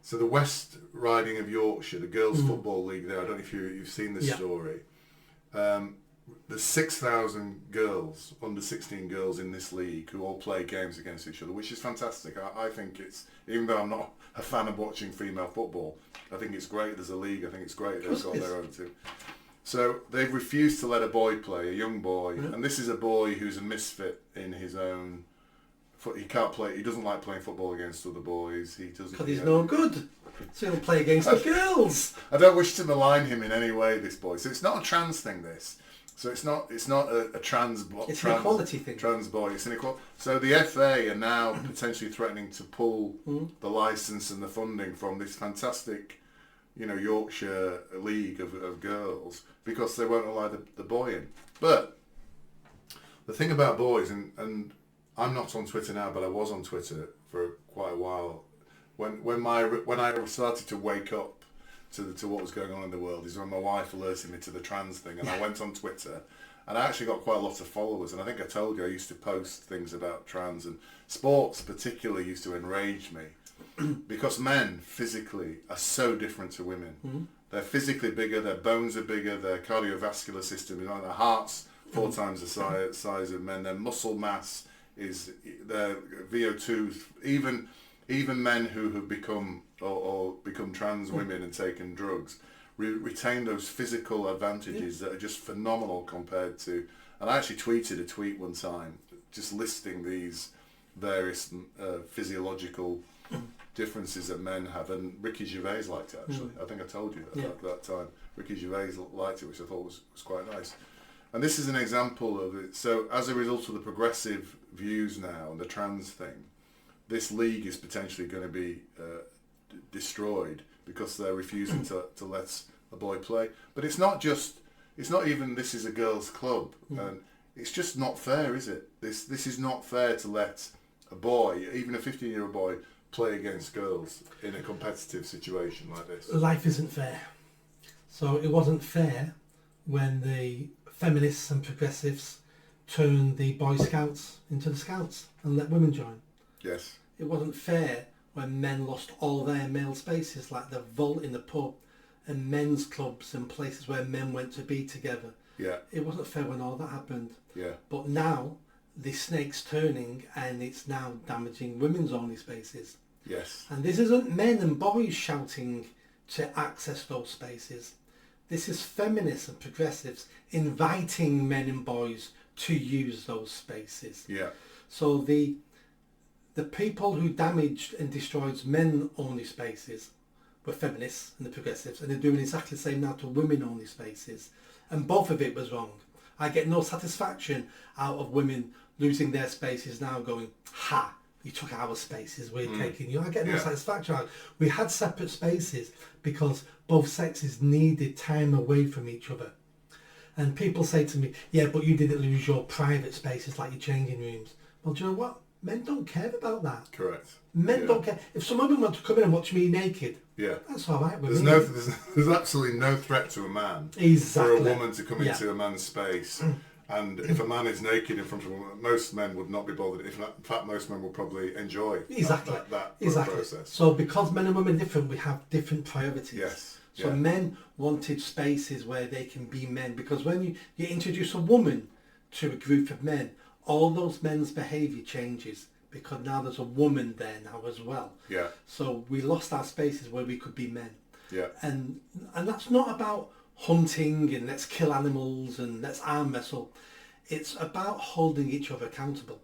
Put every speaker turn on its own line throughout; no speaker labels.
So the West Riding of Yorkshire, the girls' football league there, I don't know if you've seen this story. There's 6,000 girls, under 16 girls in this league who all play games against each other, which is fantastic. I think it's, even though I'm not a fan of watching female football, I think it's great there's a league. I think it's great they've got their own team. So they've refused to let a boy play, a young boy, and this is a boy who's a misfit in his own. He can't play. He doesn't like playing football against other boys. He doesn't.
Because he's no good. So he'll play against the girls.
I don't wish to malign him in any way. This boy. So it's not a trans thing. This. So it's not a trans.
It's an equality thing.
Trans boy. It's an equality. So the FA are now potentially threatening to pull the licence and the funding from this fantastic, Yorkshire league of girls because they won't allow the boy in. But the thing about boys, and I'm not on Twitter now, but I was on Twitter for quite a while. When I started to wake up to what was going on in the world, is when my wife alerted me to the trans thing, and I went on Twitter, and I actually got quite a lot of followers. And I think I told you I used to post things about trans, and sports particularly used to enrage me because men physically are so different to women. They're physically bigger, their bones are bigger, their cardiovascular system is their heart's 4 times the size of men, their muscle mass is their VO2. Even men who have become or become trans women and taken drugs retain those physical advantages that are just phenomenal compared to. And I actually tweeted a tweet one time just listing these various physiological differences that men have, and Ricky Gervais liked it actually. I think I told you at that time. Ricky Gervais liked it, which I thought was quite nice. And this is an example of it. So as a result of the progressive views now and the trans thing, this league is potentially going to be destroyed because they're refusing to let a boy play. But it's not even this is a girls' club, and it's just not fair, is it? This is not fair to let a boy, even a 15-year-old boy, play against girls in a competitive situation like this.
Life isn't fair. So it wasn't fair when the feminists and progressives turned the Boy Scouts into the Scouts and let women join.
Yes.
It wasn't fair when men lost all their male spaces, like the vault in the pub and men's clubs and places where men went to be together.
Yeah.
It wasn't fair when all that happened.
Yeah.
But now the snake's turning and it's now damaging women's only spaces.
Yes.
And this isn't men and boys shouting to access those spaces. This is feminists and progressives inviting men and boys to use those spaces.
Yeah.
So the people who damaged and destroyed men-only spaces were feminists and the progressives, and they're doing exactly the same now to women-only spaces. And both of it was wrong. I get no satisfaction out of women losing their spaces now going, ha, you took our spaces, we're taking you. I get no satisfaction out. We had separate spaces because both sexes needed time away from each other. And people say to me, yeah, but you didn't lose your private spaces like your changing rooms. Well, do you know what? Men don't care about that.
Correct.
Men don't care. If some women want to come in and watch me naked, that's all right with me.
There's absolutely no threat to a man
exactly.
for a woman to come into a man's space. And if a man is naked in front of a woman, most men would not be bothered. In fact, most men will probably enjoy that process.
So because men and women are different, we have different priorities.
Yes.
So men wanted spaces where they can be men, because when you introduce a woman to a group of men, all those men's behaviour changes because now there's a woman there now as well.
Yeah.
So we lost our spaces where we could be men.
Yeah.
And that's not about hunting and let's kill animals and let's arm wrestle. It's about holding each other accountable.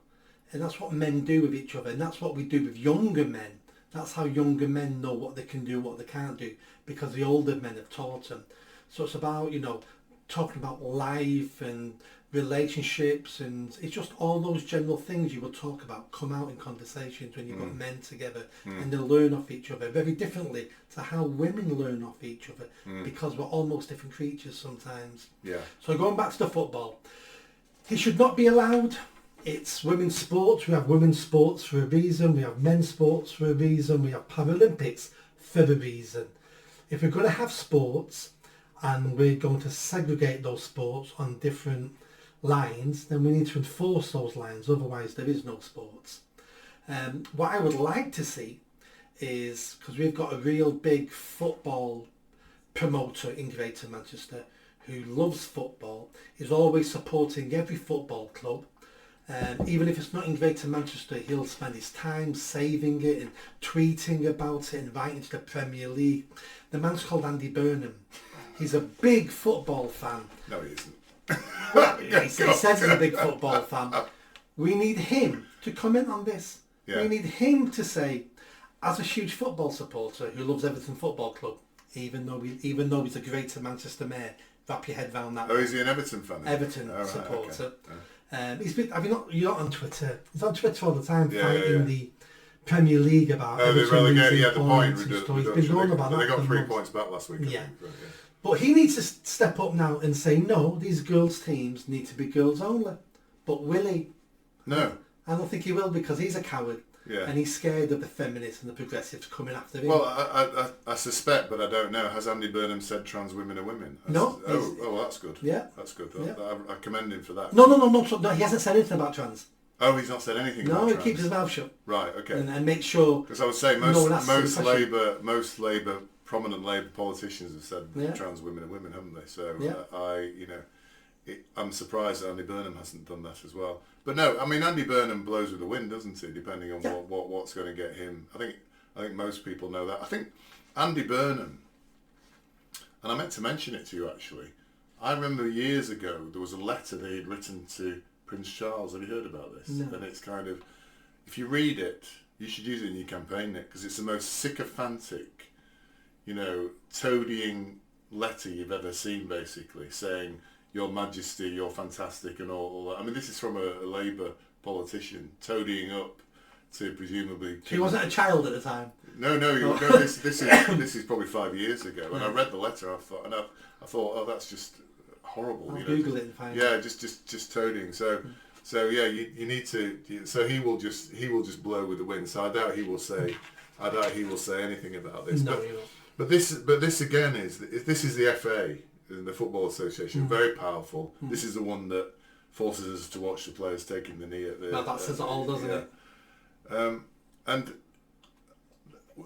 And that's what men do with each other. And that's what we do with younger men. That's how younger men know what they can do, what they can't do, because the older men have taught them. So it's about, talking about life and relationships, and it's just all those general things you will talk about come out in conversations when you've got men together, and they learn off each other very differently to how women learn off each other, because we're almost different creatures sometimes.
Yeah. So
going back to the football, it should not be allowed. It's women's sports. We have women's sports for a reason. We have men's sports for a reason. We have Paralympics for a reason. If we're going to have sports and we're going to segregate those sports on different lines, then we need to enforce those lines. Otherwise, there is no sports. What I would like to see is because we've got a real big football promoter in Greater Manchester who loves football, is always supporting every football club. Even if it's not in Greater Manchester, he'll spend his time saving it and tweeting about it, inviting to the Premier League. The man's called Andy Burnham. He's a big football fan.
No, he isn't.
Well, he says he's a big football fan. We need him to comment on this.
Yeah.
We need him to say, as a huge football supporter who loves Everton Football Club, even though he's a Greater Manchester mayor, wrap your head round that.
Oh, is he an Everton fan?
Everton
right,
supporter.
Okay.
He's been. You're not on Twitter. He's on Twitter all the time fighting
yeah.
the Premier League about.
Oh, they relegated. Yeah, the point.
He's been going about that.
They got 3
months.
points back last week.
Yeah.
I think, yeah.
But he needs to step up now and say, no, these girls' teams need to be girls only. But will he?
No.
I don't think he will, because he's a coward.
Yeah.
And he's scared of the feminists and the progressives coming after him.
Well, I suspect, but I don't know. Has Andy Burnham said trans women are women?
No.
Oh, that's good.
Yeah.
That's good.
Yeah.
I commend him for that.
No, he hasn't said anything about trans.
Oh, he's not said anything about
No,
trans.
he keeps his mouth shut.
Right, okay.
And makes sure...
Because I would say most Labour, prominent Labour politicians have said trans women are women, haven't they? So I'm surprised that Andy Burnham hasn't done that as well. But no, I mean, Andy Burnham blows with the wind, doesn't he? Depending on what's going to get him. I think most people know that. I think Andy Burnham, and I meant to mention it to you actually. I remember years ago there was a letter they had written to Prince Charles. Have you heard about this?
No.
And it's kind of, if you read it, you should use it in your campaign, Nick, because it's the most sycophantic, toadying letter you've ever seen, basically, saying, Your Majesty, you're fantastic and all that. I mean, this is from a Labour politician, toadying up to presumably...
He wasn't a child at the time.
No, this is probably 5 years ago, and I read the letter. I thought, oh, that's just horrible.
I'll Google it and find it.
Yeah, just toadying. So yeah, you need to. So he will just blow with the wind. So I doubt he will say anything about this.
No, he won't.
But this again is the FA, the Football Association, very powerful. This is the one that forces us to watch the players taking the knee at the.
Well, that says it all, doesn't it?
And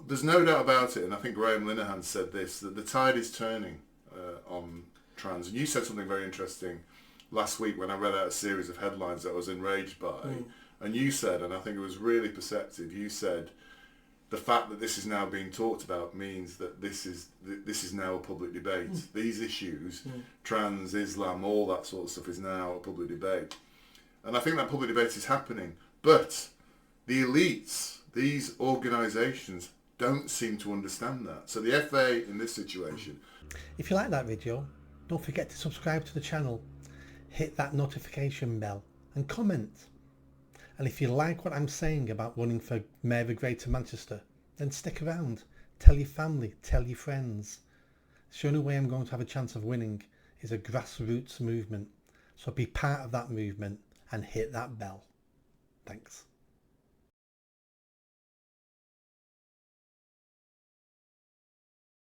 there's no doubt about it, and I think Graham Linehan said this, that the tide is turning on trans. And you said something very interesting last week when I read out a series of headlines that I was enraged by. And you said, and I think it was really perceptive, you said the fact that this is now being talked about means that this is now a public debate. These issues, trans, Islam, all that sort of stuff is now a public debate. And I think that public debate is happening. But the elites, these organisations, don't seem to understand that. So the FA in this situation...
If you like that video, don't forget to subscribe to the channel, hit that notification bell and comment. And if you like what I'm saying about running for Mayor of Greater Manchester, then stick around. Tell your family, tell your friends. The only way I'm going to have a chance of winning is a grassroots movement. So be part of that movement and hit that bell. Thanks.